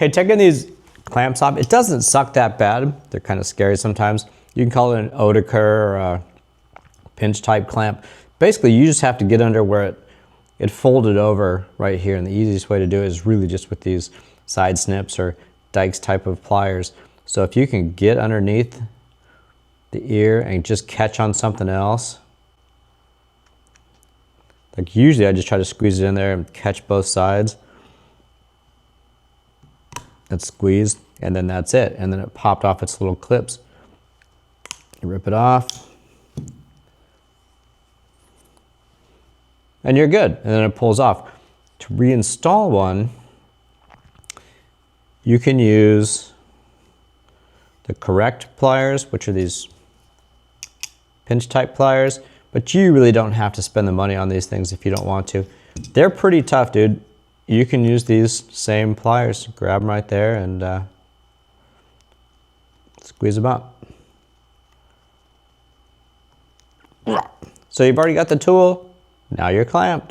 Hey, taking these clamps off, it doesn't suck that bad. They're kind of scary sometimes. You can call it an oetiker or a pinch type clamp. Basically, you just have to get under where it folded over right here. And the easiest way to do it is really just with these side snips or Dykes type of pliers. So if you can get underneath the ear and just catch on something else, like usually I just try to squeeze it in there and catch both sides. It's squeezed, and then that's it. And then it popped off its little clips. You rip it off, and you're good. And then it pulls off. To reinstall one, you can use the correct pliers, which are these pinch type pliers, but you really don't have to spend the money on these things if you don't want to. They're pretty tough, dude. You can use these same pliers, grab them right there and squeeze them up. So you've already got the tool, now you're clamped.